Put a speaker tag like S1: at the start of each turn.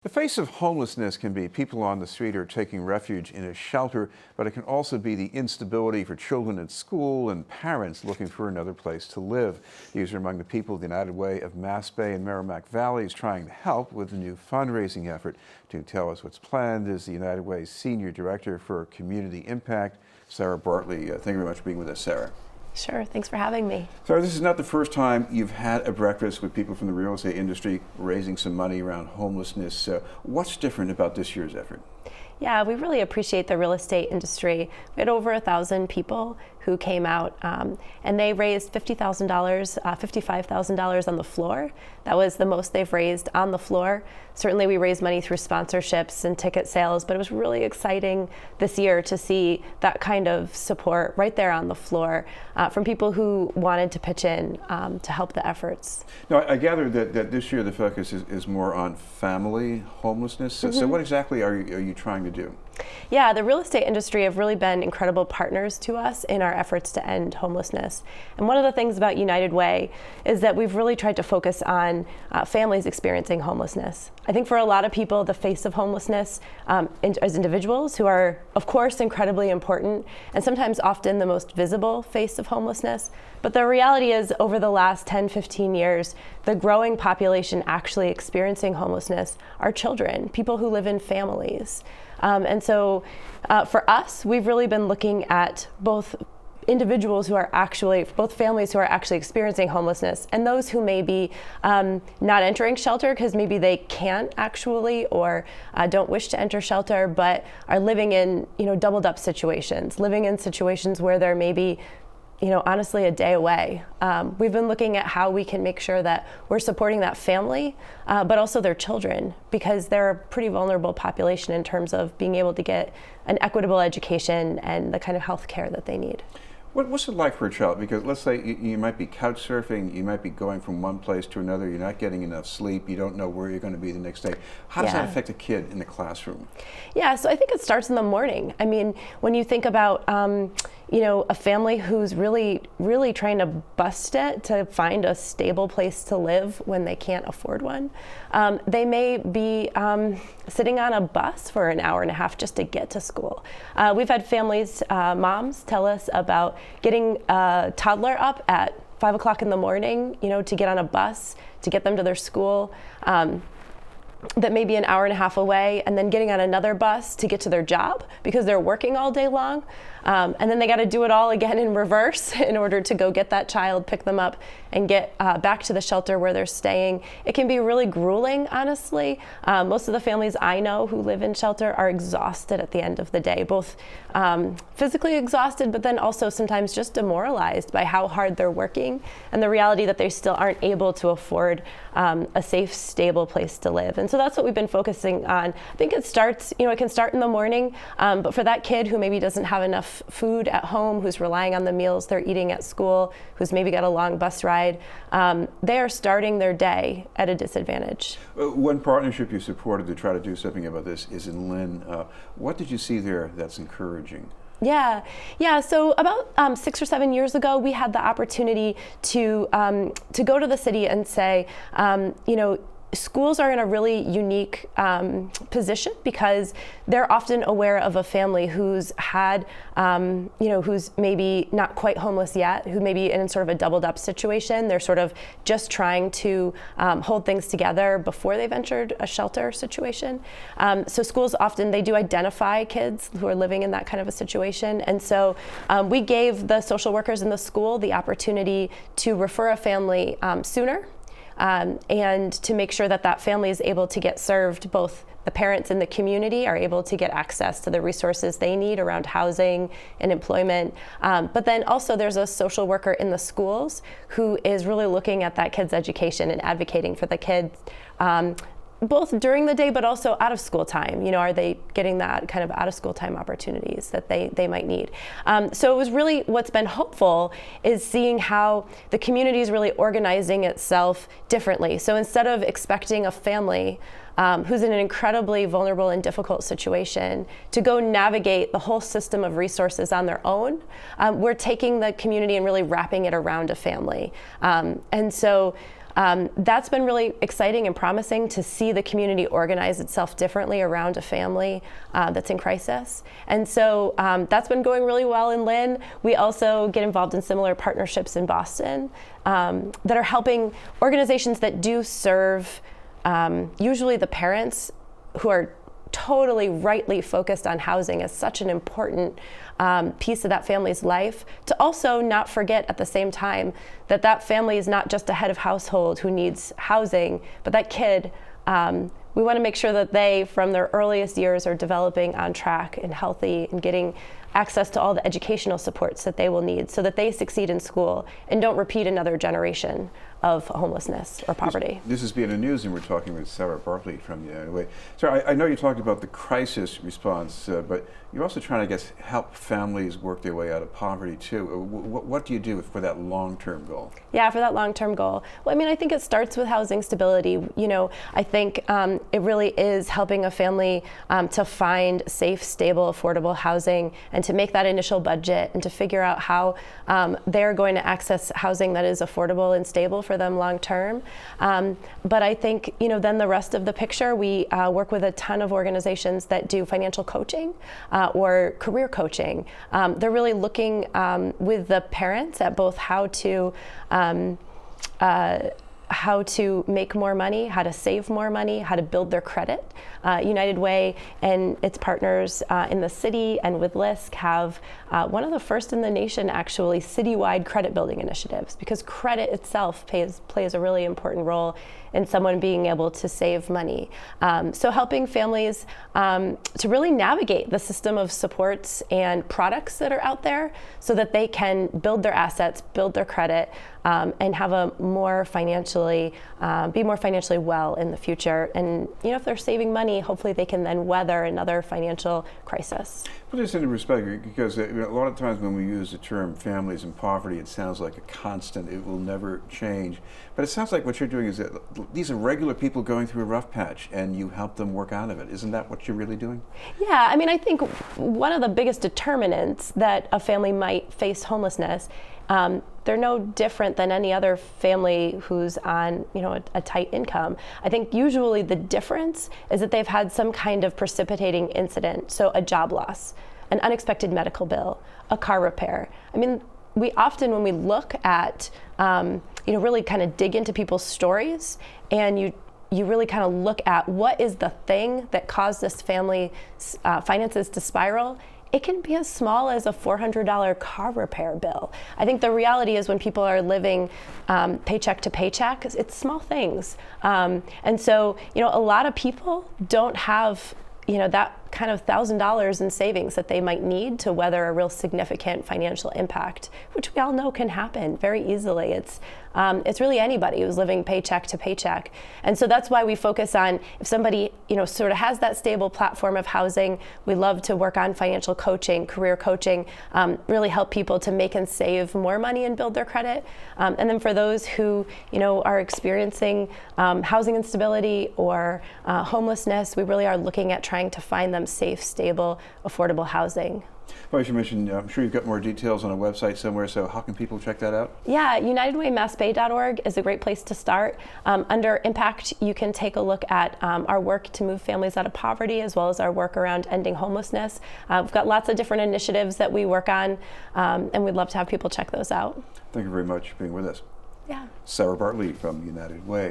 S1: The face of homelessness can be people on the street or taking refuge in a shelter, but it can also be the instability for children at school and parents looking for another place to live. These are among the people the United Way of Mass Bay and Merrimack Valley is trying to help with the new fundraising effort. To tell us what's planned is the United Way's Senior Director for Community Impact, Sarah Bartley. Thank you very much for being with us, Sarah.
S2: Sure, thanks for having me.
S1: Sarah, this is not the first time you've had a breakfast with people from the real estate industry raising some money around homelessness. What's different about this year's effort?
S2: Yeah, we really appreciate the real estate industry. We had over 1,000 people who came out and they raised $50,000, $55,000 on the floor. That was the most they've raised on the floor. Certainly we raised money through sponsorships and ticket sales, but it was really exciting this year to see that kind of support right there on the floor from people who wanted to pitch in to help the efforts.
S1: Now, I gather that this year the focus is more on family homelessness. So what exactly are you trying to do?
S2: Yeah, the real estate industry have really been incredible partners to us in our efforts to end homelessness. And one of the things about United Way is that we've really tried to focus on families experiencing homelessness. I think for a lot of people, the face of homelessness as individuals who are, of course, incredibly important and sometimes often the most visible face of homelessness. But the reality is over the last 10, 15 years, the growing population actually experiencing homelessness are children, people who live in families. And so for us, we've really been looking at both individuals who are actually, both families who are actually experiencing homelessness and those who may be not entering shelter because maybe they can't actually or don't wish to enter shelter, but are living in, doubled up situations, living in situations where there may be honestly a day away. We've been looking at how we can make sure that we're supporting that family, but also their children, because they're a pretty vulnerable population in terms of being able to get an equitable education and the kind of health care that they need.
S1: What's it like for a child? Because let's say you might be couch surfing, you might be going from one place to another, you're not getting enough sleep, you don't know where you're going to be the next day. How does that affect a kid in the classroom?
S2: Yeah, so I think it starts in the morning. I mean, when you think about a family who's really, really trying to bust it to find a stable place to live when they can't afford one. They may be sitting on a bus for an hour and a half just to get to school. We've had families, moms tell us about getting a toddler up at 5 o'clock in the morning, to get on a bus, to get them to their school. That may be an hour and a half away, and then getting on another bus to get to their job because they're working all day long. And then they got to do it all again in reverse in order to go get that child, pick them up, and get back to the shelter where they're staying. It can be really grueling, honestly. Most of the families I know who live in shelter are exhausted at the end of the day, both physically exhausted, but then also sometimes just demoralized by how hard they're working and the reality that they still aren't able to afford a safe, stable place to live. And so that's what we've been focusing on. I think it starts, it can start in the morning, but for that kid who maybe doesn't have enough food at home, who's relying on the meals they're eating at school, who's maybe got a long bus ride, they are starting their day at a disadvantage.
S1: One partnership you supported to try to do something about this is in Lynn. What did you see there that's encouraging?
S2: Yeah. So about 6 or 7 years ago, we had the opportunity to go to the city and say, schools are in a really unique position because they're often aware of a family who's had, who's maybe not quite homeless yet, who may be in sort of a doubled up situation. They're sort of just trying to hold things together before they've entered a shelter situation. So schools often, they do identify kids who are living in that kind of a situation. And so we gave the social workers in the school the opportunity to refer a family sooner. And to make sure that that family is able to get served, both the parents and the community are able to get access to the resources they need around housing and employment. But then also there's a social worker in the schools who is really looking at that kid's education and advocating for the kids, both during the day, but also out of school time. Are they getting that kind of out of school time opportunities that they might need? So it was really, what's been hopeful is seeing how the community is really organizing itself differently. So instead of expecting a family who's in an incredibly vulnerable and difficult situation to go navigate the whole system of resources on their own, we're taking the community and really wrapping it around a family. And so that's been really exciting and promising to see the community organize itself differently around a family that's in crisis. And so that's been going really well in Lynn. We also get involved in similar partnerships in Boston that are helping organizations that do serve usually the parents who are totally rightly focused on housing as such an important piece of that family's life, to also not forget at the same time that that family is not just a head of household who needs housing, but that kid, we want to make sure that they, from their earliest years, are developing on track and healthy and getting access to all the educational supports that they will need so that they succeed in school and don't repeat another generation of homelessness or poverty.
S1: This is being a news, and we're talking with Sarah Bartley from the United Way. Sarah, I know you talked about the crisis response, but you're also trying to, I guess, help families work their way out of poverty too. What do you do for that long-term goal?
S2: Yeah, for that long-term goal. Well, I mean, I think it starts with housing stability. You know, I think it really is helping a family to find safe, stable, affordable housing and to make that initial budget and to figure out how they're going to access housing that is affordable and stable for them long-term. But I think, you know, then the rest of the picture, we work with a ton of organizations that do financial coaching or career coaching. They're really looking with the parents at both how to make more money, how to save more money, how to build their credit. United Way and its partners in the city and with LISC have one of the first in the nation, actually, citywide credit building initiatives, because credit itself plays a really important role in someone being able to save money. So helping families to really navigate the system of supports and products that are out there so that they can build their assets, build their credit, and have a more financially, be more financially well in the future. And you know, if they're saving money, hopefully they can then weather another financial crisis.
S1: Put this into perspective, because a lot of times when we use the term families in poverty, it sounds like a constant, it will never change. But it sounds like what you're doing is that these are regular people going through a rough patch and you help them work out of it. Isn't that what you're really doing? Yeah,
S2: I mean, I think one of the biggest determinants that a family might face homelessness, they're no different than any other family who's on, you know, a tight income. I think usually the difference is that they've had some kind of precipitating incident, so a job loss, an unexpected medical bill, a car repair. I mean, we often, when we look at, you know, really kind of dig into people's stories, and you really kind of look at what is the thing that caused this family's finances to spiral. It can be as small as a $400 car repair bill. I think the reality is when people are living paycheck to paycheck, it's small things. And so, you know, a lot of people don't have, you know, that kind of $1,000 in savings that they might need to weather a real significant financial impact, which we all know can happen very easily. It's really anybody who's living paycheck to paycheck. And so that's why we focus on, if somebody, you know, sort of has that stable platform of housing, we love to work on financial coaching, career coaching, really help people to make and save more money and build their credit. And then for those who, you know, are experiencing housing instability or homelessness, we really are looking at trying to find them safe, stable, affordable housing.
S1: Well, as you mentioned, I'm sure you've got more details on a website somewhere, so how can people check that out?
S2: Yeah, UnitedWayMassBay.org is a great place to start. Under Impact, you can take a look at our work to move families out of poverty, as well as our work around ending homelessness. We've got lots of different initiatives that we work on, and we'd love to have people check those out.
S1: Thank you very much for being with us.
S2: Yeah.
S1: Sarah Bartley from United Way.